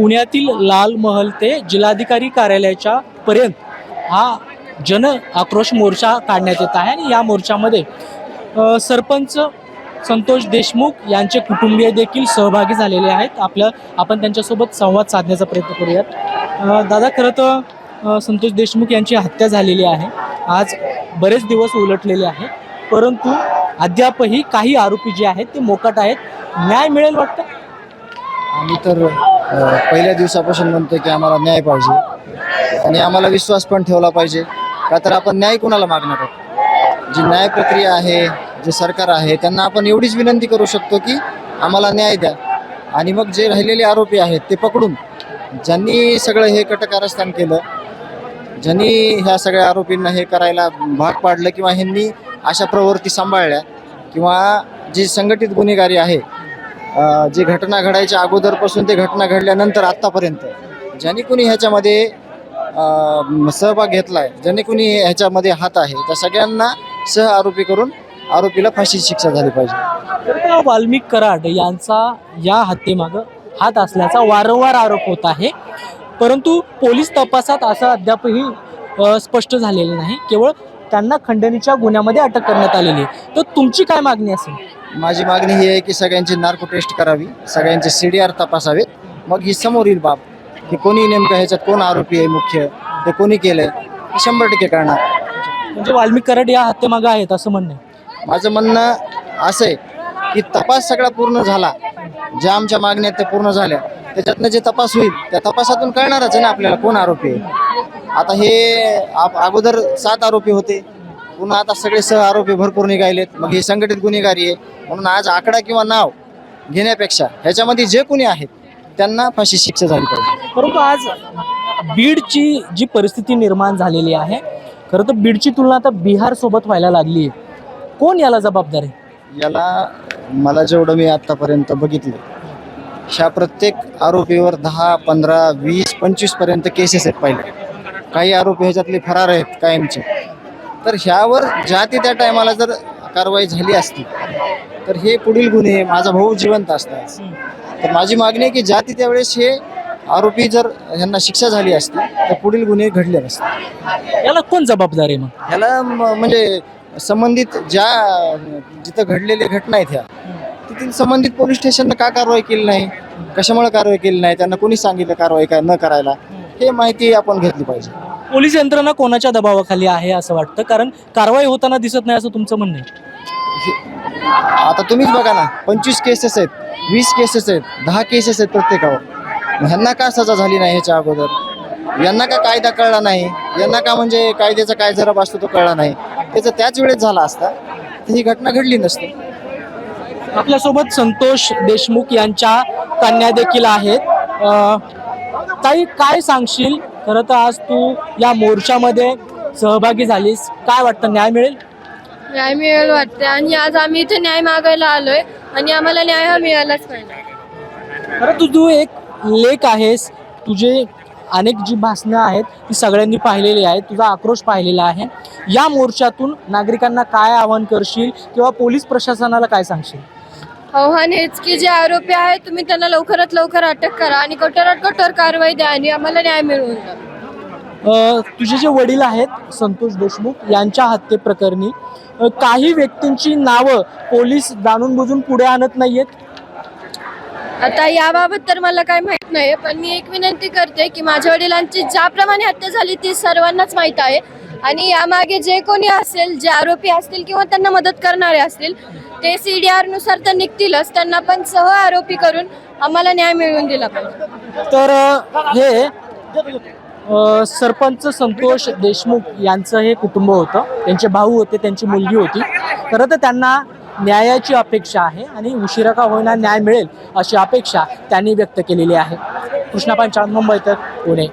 पुण्यातील लाल महल ते जिल्हाधिकारी कार्यालयाच्या पर्यंत हा जन आक्रोश मोर्चा काढण्यात येत आहे आणि या मोर्चामध्ये सरपंच संतोष देशमुख यांचे कुटुंबीय देखील सहभागी झालेले आहेत। आपण त्यांच्यासोबत संवाद साधण्याचा प्रयत्न करूयात। दादा, खरं तर संतोष देशमुख यांची हत्या झालेली आहे, आज बरेच दिवस उलटलेले आहे, परंतु अद्यापही काही आरोपी जे आहेत ते मोकाट आहेत। न्याय मिळेल वाटतं? आम्ही तर पहिल्या दिवसापासून म्हणतो की आम्हाला न्याय पाहिजे आणि आम्हाला विश्वास पण ठेवला पाहिजे, का तर आपण न्याय कोणाला मागणार आहोत। जी न्याय प्रक्रिया आहे, जे सरकार आहे, त्यांना आपण एवढीच विनंती करू शकतो की आम्हाला न्याय द्या आणि मग जे राहिलेले आरोपी आहेत ते पकडून, ज्यांनी सगळं हे कटकारस्थान केलं, ज्यांनी ह्या सगळ्या आरोपींना हे करायला भाग पाडलं किंवा ह्यांनी अशा प्रवृत्ती सांभाळल्या किंवा जी संघटित गुन्हेगारी आहे, जी घटना घडायच्या अगोदरपासून ते घटना घडल्यानंतर आत्तापर्यंत ज्यांनी कोणी ह्याच्यामध्ये सहभाग घेतला आहे, ज्यांनी कोणी ह्याच्यामध्ये हात आहे, त्या सगळ्यांना सह आरोपी करून आरोपीला फाशीची शिक्षा झाली पाहिजे। वाल्मिक कराड यांचा या हत्येमागं हात असल्याचा वारंवार आरोप होत आहे, परंतु पोलीस तपासात असं अद्यापही स्पष्ट झालेलं नाही। केवळ त्यांना खंडणीच्या गुन्ह्यामध्ये अटक करण्यात आलेली आहे। तर तुमची काय मागणी असेल? माझी मागणी ही आहे की सगळ्यांची नार्को टेस्ट करावी, सगळ्यांचे CDR तपासावेत, मग ही समोर येईल बाब की कोणी नेमकं ह्याच्यात कोण आरोपी आहे, मुख्य ते कोणी केलंय, 100% कळणार। म्हणजे वाल्मिक कराड या हत्येमागं आहेत असं म्हणणं आहे? माझं म्हणणं असं आहे की तपास सगळा पूर्ण झाला, ज्या आमच्या मागण्या त्या पूर्ण झाल्या, त्याच्यातनं जे तपास होईल त्या तपासातून कळणारच आहे ना आपल्याला कोण आरोपी आहे। आता हे अगोदर 7 आरोपी होते, पुन्हा आता सगळे सह आरोपी भरपूर निघालेत, मग हे संघटित गुन्हेगारी आहे। म्हणून आज आकडा किंवा नाव घेण्यापेक्षा ह्याच्यामध्ये जे कोणी आहेत त्यांना फाशी शिक्षा झाली पाहिजे। परंतु आज बीडची जी परिस्थिती निर्माण झालेली आहे, खरं तर बीडची तुलना आता बिहार सोबत व्हायला लागली आहे, कोण याला जबाबदार आहे? याला मला जेवढं मी आत्तापर्यंत बघितलं, ह्या प्रत्येक आरोपीवर 10, 15, 20, 25 पर्यंत केसेस आहेत पहिले, काही आरोपी ह्याच्यातले फरार आहेत कायमचे। तर ह्यावर ज्या त्या टायमाला जर कारवाई झाली असती तर हे पुढील गुन्हे, माझा भाऊ जिवंत असतात, तर माझी मागणी आहे की ज्या त्यावेळेस हे आरोपी जर ह्यांना शिक्षा झाली असती तर पुढील गुन्हे घडले नसते। याला कोण जबाबदार आहे? मग ह्याला म्हणजे संबंधित जिथं घडलेल्या घटना आहेत ह्या, तिथील संबंधित पोलीस स्टेशननं का कारवाई केली नाही, कशामुळे कारवाई केली नाही, त्यांना कोणी सांगितलं कारवाई काय न करायला, हे माहिती आपण घेतली पाहिजे। पोलीस यंत्रणा कोणाच्या दबावाखाली आहे असं वाटतं? कारण कारवाई होताना दिसत नाही असं तुमचं म्हणणं आहे? आता तुम्हीच बघा ना, 25 केसेस आहेत, 20 केसेस आहेत, 10 केसेस आहेत प्रत्येकावर, ह्यांना का सजा झाली नाही ह्याच्या अगोदर? यांना का कायदा कळला नाही? यांना का म्हणजे कायद्याचा काय जरा असतो तो कळला नाही? त्याचं त्याच वेळेस झाला असता तर ही घटना घडली नसते। आपल्यासोबत संतोष देशमुख यांच्या कन्या देखील आहेत। ताई, काय सांगशील? खरं तर आज तू या मोर्चामध्ये सहभागी झालीस, काय वाटतं, न्याय मिळेल? न्याय मिळेल वाटते आणि आज आम्ही इथे न्याय मागायला आलोय आणि आम्हाला न्याय हा मिळालाच पाहिजे। खरं तू एक लेख आहेस, तुझे अनेक जी भाषणं आहेत ती सगळ्यांनी पाहिलेली आहेत, तुझा आक्रोश पाहिलेला आहे। या मोर्चातून नागरिकांना काय आवाहन करशील किंवा पोलीस प्रशासनाला काय सांगशील? आव्हान हेच की जे आरोपी आहेत तुम्ही त्यांना लवकरात लवकर अटक करा आणि कठोरात कठोर कारवाई द्या आणि आम्हाला न्याय मिळवून द्या। तुझे जे वडील आहेत संतोष देशमुख यांच्या हत्येप्रकरणी काही व्यक्तींची नावं पोलीस जाणून बुजून पुढे आणत नाहीयेत। आता याबाबत तर मला काय माहित नाही, पण मी एक विनंती करते की माझ्या वडिलांची ज्याप्रमाणे हत्या झाली ती सर्वांनाच माहीत आहे आणि यामागे जे कोणी असेल, जे आरोपी असतील किंवा त्यांना मदत करणारे असतील, ते CDR नुसार तर निघतीलच, त्यांना पण सह आरोपी करून आम्हाला न्याय मिळवून दिला पाहिजे। तर हे सरपंच संतोष देशमुख यांचं हे कुटुंब होतं, त्यांचे भाऊ होते, त्यांची मुलगी होती। खरं तर त्यांना न्यायाची अपेक्षा आहे आणि उशिरा का होईना न्याय मिळेल अशी अपेक्षा त्यांनी व्यक्त केलेली आहे। कृष्णा पांचाळ, मुंबई तक, पुणे।